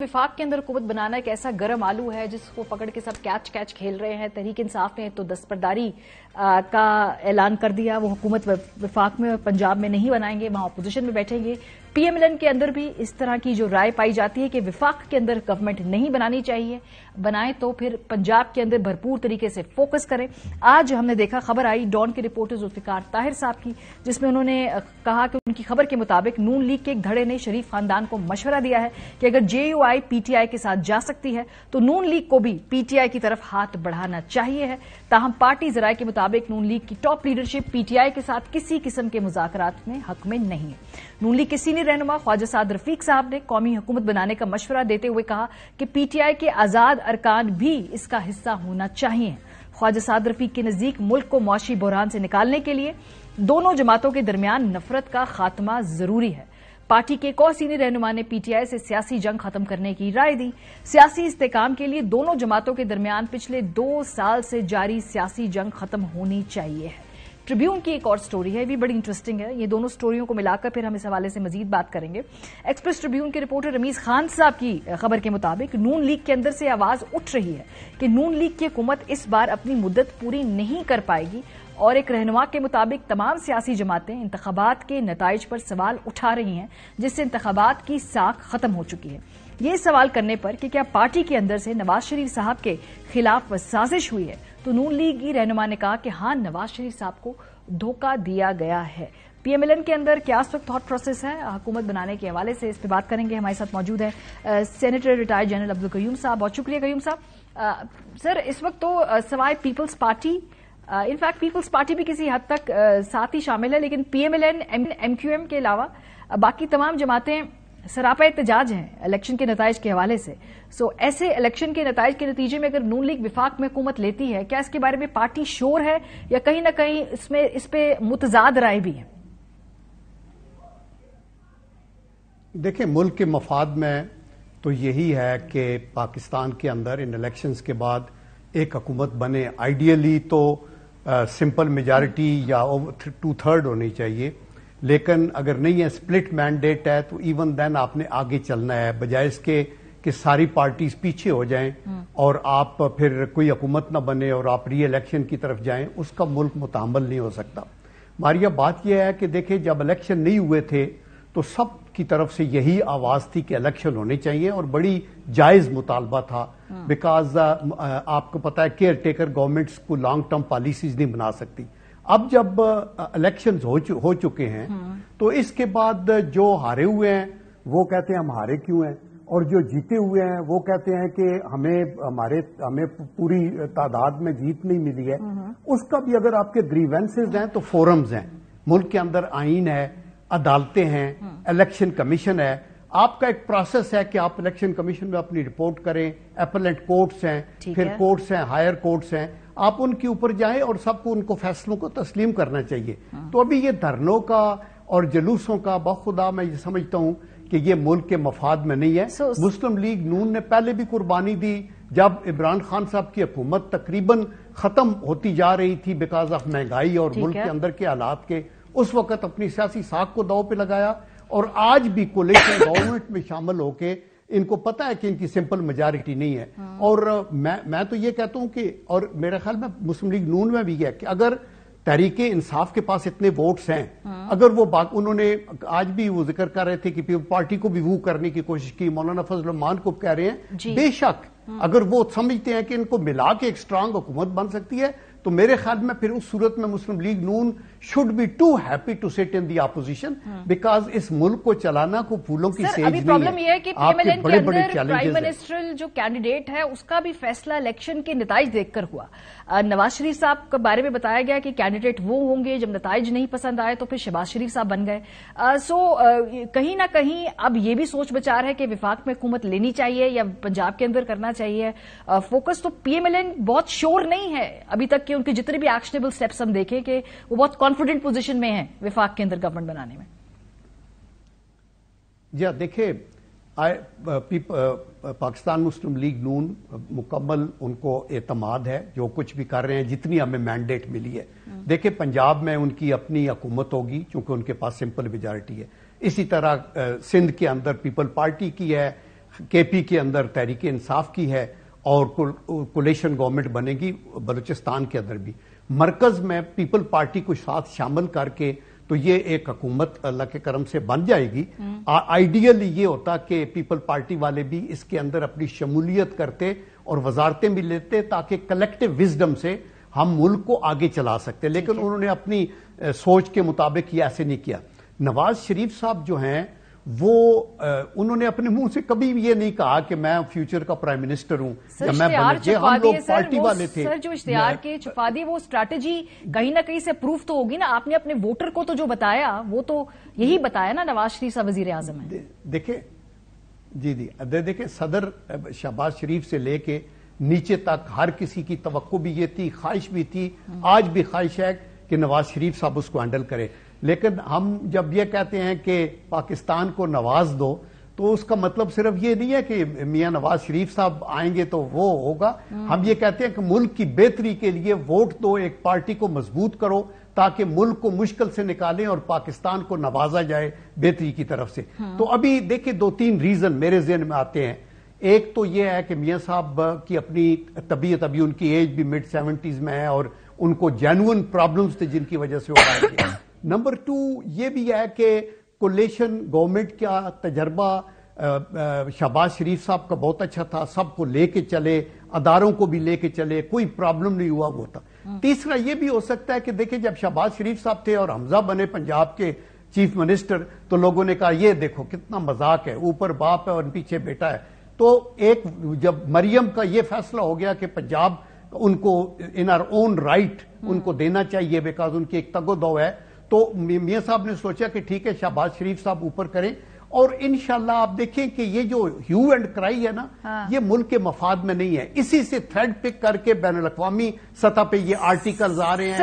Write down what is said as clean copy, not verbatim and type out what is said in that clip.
विफाक के अंदर हुकूमत बनाना एक ऐसा गर्म आलू है जिसको पकड़ के सब कैच खेल रहे हैं। तहरीक इंसाफ ने तो दस्तबरदारी का ऐलान कर दिया, वो हुकूमत विफाक में और पंजाब में नहीं बनाएंगे, वहां अपोजिशन में बैठेंगे। पीएमएलएन के अंदर भी इस तरह की जो राय पाई जाती है कि विफाक के अंदर गवर्नमेंट नहीं बनानी चाहिए, बनाए तो फिर पंजाब के अंदर भरपूर तरीके से फोकस करें। आज हमने देखा, खबर आई डॉन के रिपोर्टर जुल्फिकार ताहिर साहब की, जिसमें उन्होंने कहा कि उनकी खबर के मुताबिक नून लीग के एक धड़े ने शरीफ खानदान को मशवरा दिया है कि अगर जेयूआई पीटीआई के साथ जा सकती है तो नून लीग को भी पीटीआई की तरफ हाथ बढ़ाना चाहिए है। ताहम पार्टी जराये के मुताबिक नून लीग की टॉप लीडरशिप पीटीआई के साथ किसी किस्म के मुज़ाकरात में हक में नहीं है। नून लीग के सीनियर रहनुमा ख्वाजा साद रफीक साहब ने कौमी हुकूमत बनाने का मशवरा देते हुए कहा कि पीटीआई के आजाद अरकान भी इसका हिस्सा होना चाहिए। ख्वाजा साद रफीक के नजदीक मुल्क को मुआशी बहरान से निकालने के लिए दोनों जमातों के दरमियान नफरत का खात्मा जरूरी है। पार्टी के एक और सीनियर रहनुमा ने पीटीआई से सियासी जंग खत्म करने की राय दी। सियासी इस्तेकाम के लिए दोनों जमातों के दरमियान पिछले 2 साल से जारी सियासी जंग खत्म होनी चाहिए है। ट्रिब्यून की एक और स्टोरी है, भी बड़ी इंटरेस्टिंग है। ये दोनों स्टोरियों को मिलाकर फिर हम इस हवाले से मजीद बात करेंगे। एक्सप्रेस ट्रिब्यून के रिपोर्टर रमीज खान साहब की खबर के मुताबिक नून लीग के अंदर से आवाज उठ रही है कि नून लीग की हुकूमत इस बार अपनी मुद्दत पूरी नहीं कर पाएगी, और एक रहनुमा के मुताबिक तमाम सियासी जमातें इंतखाबात के नताइज पर सवाल उठा रही हैं, जिससे इंतखाबात की साख खत्म हो चुकी है। ये सवाल करने पर कि क्या पार्टी के अंदर से नवाज शरीफ साहब के खिलाफ साजिश हुई है, तो नून लीग की रहनुमा ने कहा कि हाँ, नवाज शरीफ साहब को धोखा दिया गया है। पीएमएलएन के अंदर क्या इस वक्त थॉट प्रोसेस है हुकूमत बनाने के हवाले से, इस पर बात करेंगे। हमारे साथ मौजूद है senator retired general Abdul Qayyum साहब। बहुत शुक्रिया कयूम साहब। सर, इस वक्त तो सवाए पीपल्स पार्टी, इनफैक्ट पीपल्स पार्टी भी किसी हद तक साथ ही शामिल है, लेकिन पीएमएलएन एमक्यूएम के अलावा बाकी तमाम जमातें सरापा एहतजाज हैं इलेक्शन के नताइज के हवाले से। सो ऐसे इलेक्शन के नताइज के नतीजे में अगर नून लीग विफाक में हुकूमत लेती है, क्या इसके बारे में पार्टी श्योर है या कहीं ना कहीं इस पे मुतजाद राय भी है? देखिए, मुल्क के मफाद में तो यही है कि पाकिस्तान के अंदर इन इलेक्शंस के बाद एक हुकूमत बने। आइडियली तो सिंपल मेजॉरिटी या 2/3 होनी चाहिए, लेकिन अगर नहीं है, स्प्लिट मैंडेट है, तो इवन देन आपने आगे चलना है, बजाय इसके कि सारी पार्टीज पीछे हो जाएं और आप फिर कोई हुकूमत ना बने और आप री इलेक्शन की तरफ जाएं, उसका मुल्क मुतामल नहीं हो सकता। हमारी बात यह है कि देखिए, जब इलेक्शन नहीं हुए थे तो सब की तरफ से यही आवाज थी कि इलेक्शन होने चाहिए, और बड़ी जायज मुतालबा था, बिकॉज आपको पता है केयर टेकर गवर्नमेंट्स को लॉन्ग टर्म पॉलिसीज नहीं बना सकती। अब जब इलेक्शंस हो चुके हैं तो इसके बाद जो हारे हुए हैं वो कहते हैं हम हारे क्यों हैं, और जो जीते हुए हैं वो कहते हैं कि हमें पूरी तादाद में जीत नहीं मिली है। उसका भी अगर आपके ग्रीवेंसेज हैं तो फोरम्स हैं, मुल्क के अंदर आईन है, अदालतें हैं, इलेक्शन कमीशन है। आपका एक प्रोसेस है कि आप इलेक्शन कमीशन में अपनी रिपोर्ट करें, अपीलेट कोर्ट्स हैं, फिर कोर्ट्स हैं, हायर कोर्ट्स हैं, आप उनके ऊपर जाएं और सबको उनको फैसलों को तस्लीम करना चाहिए। तो अभी ये धरनों का और जुलूसों का बखुदा मैं ये समझता हूं कि ये मुल्क के मफाद में नहीं है। मुस्लिम लीग नून ने पहले भी कुर्बानी दी, जब इमरान खान साहब की हुकूमत तकरीबन खत्म होती जा रही थी बिकॉज ऑफ महंगाई और मुल्क के अंदर के हालात के, उस वक्त अपनी सियासी साख को दांव पे लगाया, और आज भी कोलिशन गवर्नमेंट में शामिल होके इनको पता है कि इनकी सिंपल मेजॉरिटी नहीं है। और मैं तो ये कहता हूं कि, और मेरे ख्याल में मुस्लिम लीग नून में भी है कि अगर तहरीके इंसाफ के पास इतने वोट्स हैं, अगर वो उन्होंने आज भी वो जिक्र कर रहे थे कि पार्टी को भी वो करने की कोशिश की, मौलाना फजल रहमान को कह रहे हैं, बेशक अगर वो समझते हैं कि इनको मिला के एक स्ट्रांग हुकूमत बन सकती है, तो मेरे ख्याल में फिर उस सूरत में Muslim League Noon should be too happy to sit in the opposition, because इस मुल्क को चलाना को फूलों की सेज नहीं है। प्रॉब्लम यह है कि पीएमएलएन के अंदर प्राइम मिनिस्टर जो कैंडिडेट है उसका भी फैसला इलेक्शन के नताइज देखकर हुआ। नवाज शरीफ साहब के बारे में बताया गया कि कैंडिडेट वो होंगे, जब नताइज नहीं पसंद आए तो फिर शहबाज शरीफ साहब बन गए। कहीं ना कहीं अब ये भी सोच विचार है कि विफाक में हुकूमत लेनी चाहिए या पंजाब के अंदर करना चाहिए। फोकस तो पीएमएलएन बहुत श्योर नहीं है अभी तक कि उनके जितने भी एक्शनेबल स्टेप्स हम देखें कि वो बहुत कॉन्फिडेंट पोजीशन में है विफाक के अंदर गवर्नमेंट बनाने में। जी देखिए, पाकिस्तान मुस्लिम लीग नून मुकम्मल उनको एतमाद है, जो कुछ भी कर रहे हैं, जितनी हमें मैंडेट मिली है। देखिए, पंजाब में उनकी अपनी हुकूमत होगी क्योंकि उनके पास सिंपल मेजॉरिटी है। इसी तरह सिंध के अंदर पीपल पार्टी की है, کے پی کے اندر تحریک انصاف کی ہے اور کولیشن گورنمنٹ بنے گی بلوچستان کے اندر بھی. مرکز میں پیپل پارٹی کو ساتھ شامل کر کے تو یہ ایک حکومت اللہ کے کرم سے بن جائے گی. آئیڈیلی یہ ہوتا کہ پیپل پارٹی والے بھی اس کے اندر اپنی شمولیت کرتے اور وزارتیں بھی لیتے تاکہ کلیکٹیو وزڈم سے ہم ملک کو آگے چلا سکتے, لیکن انہوں نے اپنی سوچ کے مطابق یہ ایسے نہیں کیا. نواز شریف صاحب جو ہیں وہ انہوں نے اپنے منہ سے کبھی یہ نہیں کہا کہ میں فیوچر کا پرائم منسٹر ہوں یا میں بنے. ہم لوگ پارٹی والے تھے. سر جو اشتہار کے چھپا دیے وہ اسٹریٹجی کہیں نہ کہیں سے پروف تو ہوگی نا. آپ نے اپنے ووٹر کو تو جو بتایا وہ تو یہی بتایا نا نواز شریف صاحب وزیر اعظم ہیں. دیکھیں دیکھیں صدر شہباز شریف سے لے کے نیچے تک ہر کسی کی توقع بھی یہ تھی, خواہش بھی تھی, آج بھی خواہش ہے کہ نواز شریف صاحب اس کو ہینڈل کرے. لیکن ہم جب یہ کہتے ہیں کہ پاکستان کو نواز دو تو اس کا مطلب صرف یہ نہیں ہے کہ میاں نواز شریف صاحب آئیں گے تو وہ ہوگا. ہم یہ کہتے ہیں کہ ملک کی بہتری کے لیے ووٹ دو, ایک پارٹی کو مضبوط کرو تاکہ ملک کو مشکل سے نکالیں اور پاکستان کو نوازا جائے بہتری کی طرف سے. تو ابھی دیکھیں 2-3 ریزن میرے ذہن میں آتے ہیں. ایک تو یہ ہے کہ میاں صاحب کی اپنی طبیعت, ابھی ان کی ایج بھی مڈ 70s میں ہے اور ان کو جینوئن پرابلمز تھے جن کی وجہ سے وہ آئے تھے. نمبر 2 یہ بھی ہے کہ کولیشن گورنمنٹ کا تجربہ شہباز شریف صاحب کا بہت اچھا تھا, سب کو لے کے چلے, اداروں کو بھی لے کے چلے, کوئی پرابلم نہیں ہوا وہ تھا. تیسرا یہ بھی ہو سکتا ہے کہ دیکھیں جب شہباز شریف صاحب تھے اور حمزہ بنے پنجاب کے چیف منسٹر تو لوگوں نے کہا یہ دیکھو کتنا مذاق ہے, اوپر باپ ہے اور پیچھے بیٹا ہے. تو ایک جب مریم کا یہ فیصلہ ہو گیا کہ پنجاب ان کو ان آر اون رائٹ ان کو دینا چاہیے بیکاز ان کی ایک تگ و دو ہے, تو میاں صاحب نے سوچا کہ ٹھیک ہے شہباز شریف صاحب اوپر کریں. اور انشاءاللہ آپ دیکھیں کہ یہ جو ہیو اینڈ کرائی ہے نا یہ ملک کے مفاد میں نہیں ہے. اسی سے تھریڈ پک کر کے بین الاقوامی سطح پہ یہ آرٹیکلز آ رہے ہیں.